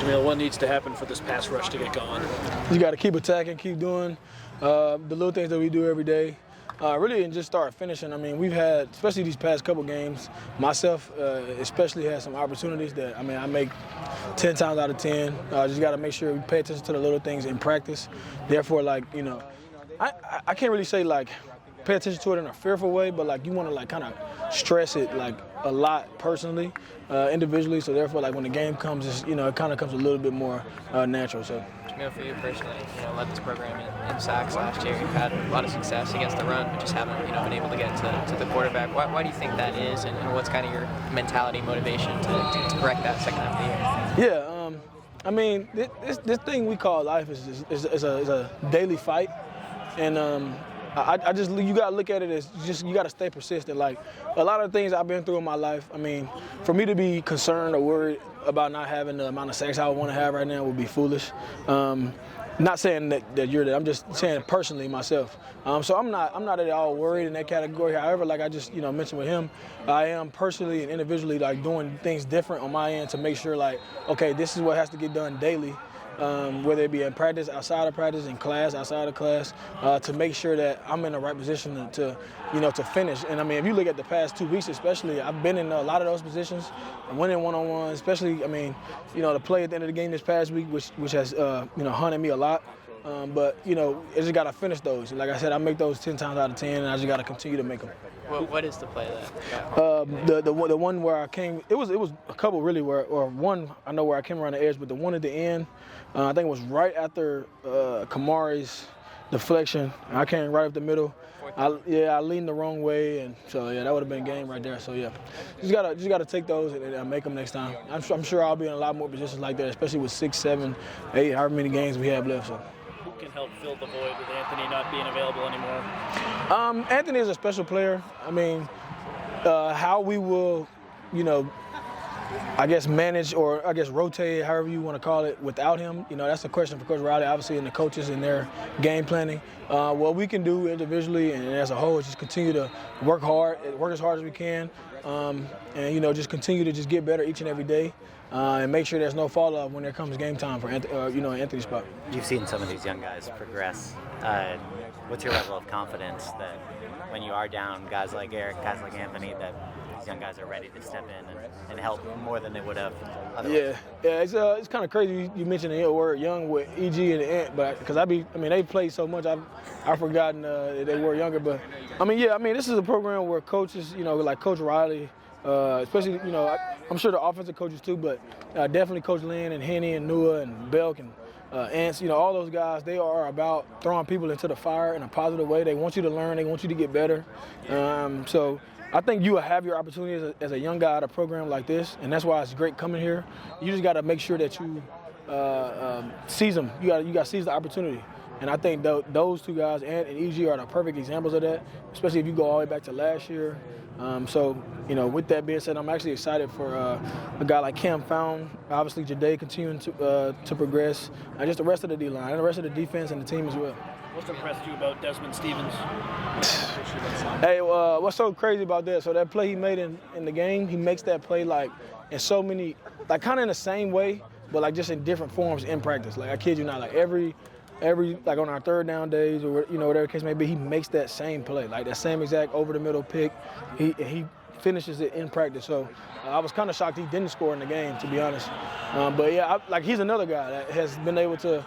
Jamil, what needs to happen for this pass rush to get going? You got to keep attacking, keep doing the little things that we do every day. Really, and just start finishing. I mean, we've had, especially these past couple games, myself especially had some opportunities that, I make 10 times out of 10. Just got to make sure we pay attention to the little things in practice. Therefore, I can't really say, pay attention to it in a fearful way, but, you want to, kind of stress it, a lot personally, individually. So, therefore, when the game comes, it kind of comes a little bit more natural. So. Jamil, for you personally, led this program in sacks last year. You've had a lot of success against the run, but just haven't, been able to get to the quarterback. Why do you think that is, and what's kind of your mentality, motivation to correct that second half of the year? Yeah, this thing we call life is a daily fight, and I just, you gotta look at it as just, you gotta stay persistent. A lot of things I've been through in my life, for me to be concerned or worried about not having the amount of sacks I would want to have right now would be foolish. Not saying that you're that. I'm just saying personally myself. So I'm not at all worried in that category. However, I just mentioned with him, I am personally and individually doing things different on my end to make sure okay, this is what has to get done daily. Whether it be in practice, outside of practice, in class, outside of class, to make sure that I'm in the right position to finish. And if you look at the past 2 weeks especially, I've been in a lot of those positions, winning one-on-one, especially, the play at the end of the game this past week, which has, haunted me a lot. But, I just got to finish those. Like I said, I make those 10 times out of 10, and I just got to continue to make them. What is the play that? The one where I came, it was a couple really or one I know where I came around the edge, but the one at the end, I think it was right after Kamari's deflection. I came right up the middle. I leaned the wrong way, and so that would have been game right there. So just gotta take those and make them next time. I'm sure I'll be in a lot more positions like that, especially with 6, 7, 8, however many games we have left. So. Who can help fill the void with Anthony not being available anymore? Anthony is a special player. How we will, manage or rotate, however you want to call it, without him, that's a question for Coach Riley, obviously, and the coaches in their game planning. What we can do individually and as a whole is just continue to work as hard as we can, and just continue to just get better each and every day. And make sure there's no fall off when there comes game time for Anthony's spot. You've seen some of these young guys progress. What's your level of confidence that when you are down, guys like Eric, guys like Anthony, that these young guys are ready to step in and help more than they would have otherwise? Yeah, it's kind of crazy you mentioned the word young with EG and Ant, but because they played so much, I've forgotten that they were younger. But this is a program where coaches, like Coach Riley. Especially, I'm sure the offensive coaches too, but definitely Coach Lynn and Henny and Nua and Belk and Ants, all those guys, they are about throwing people into the fire in a positive way. They want you to learn. They want you to get better. So I think you will have your opportunity as a young guy at a program like this, and that's why it's great coming here. You just got to make sure that you seize them. You got to seize the opportunity. And I think those two guys, Ant and EG, are the perfect examples of that, especially if you go all the way back to last year. With that being said, I'm actually excited for a guy like Cam Fountain, obviously Jade continuing to progress, and just the rest of the D-line and the rest of the defense and the team as well. What's impressed you about Desmond Stevens? Hey, what's so crazy about that? So that play he made in the game, he makes that play in so many, kind of in the same way, but just in different forms in practice. I kid you not, every on our third down days or whatever the case may be, he makes that same play, that same exact over the middle pick. He finishes it in practice. So I was kind of shocked he didn't score in the game, to be honest. He's another guy that has been able to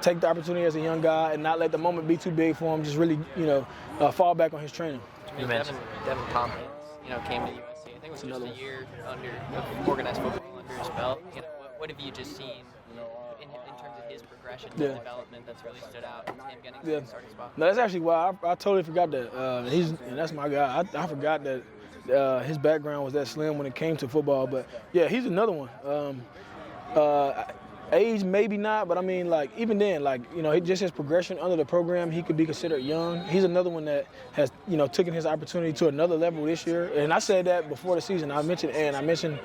take the opportunity as a young guy and not let the moment be too big for him. Just really, fall back on his training. Devin Tompkins, came to USC. I think it was just a year of organized football under his belt. What have you just seen in terms of his progression and development that's really stood out in him getting to the starting spot? No, that's actually why I totally forgot that. And that's my guy. I forgot that his background was that slim when it came to football. But yeah, he's another one. Age maybe not, but even then, just his progression under the program, he could be considered young. He's another one that has, taken his opportunity to another level this year. And I said that before the season. I mentioned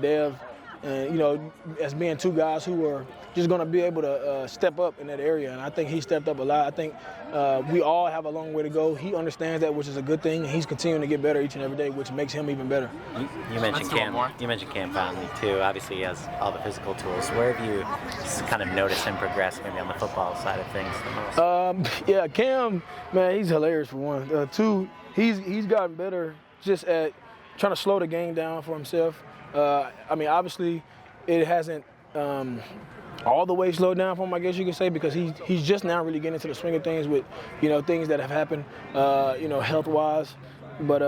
Dev. and you know, as being two guys who are just going to be able to step up in that area. And I think he stepped up a lot. I think we all have a long way to go. He understands that, which is a good thing. And he's continuing to get better each and every day, which makes him even better. You mentioned Cam. You mentioned Cam Fountain too. Obviously, he has all the physical tools. Where have you kind of noticed him progress, maybe on the football side of things the most? Yeah, Cam, man, he's hilarious for one. Two, he's gotten better just at trying to slow the game down for himself. I mean, obviously, it hasn't all the way slowed down for him, I guess you could say, because he's just now really getting into the swing of things with, you know, things that have happened, you know, health-wise. But,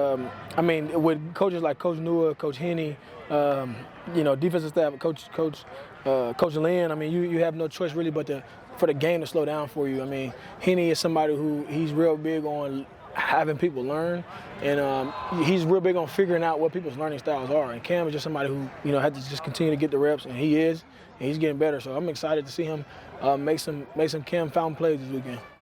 I mean, with coaches like Coach Nua, Coach Henney, you know, defensive staff, Coach Lynn, I mean, you have no choice really but for the game to slow down for you. I mean, Henney is somebody who he's real big on having people learn, and he's real big on figuring out what people's learning styles are. And Cam is just somebody who, you know, had to just continue to get the reps, and he is, and he's getting better. So I'm excited to see him make some Cam Fountain plays this weekend.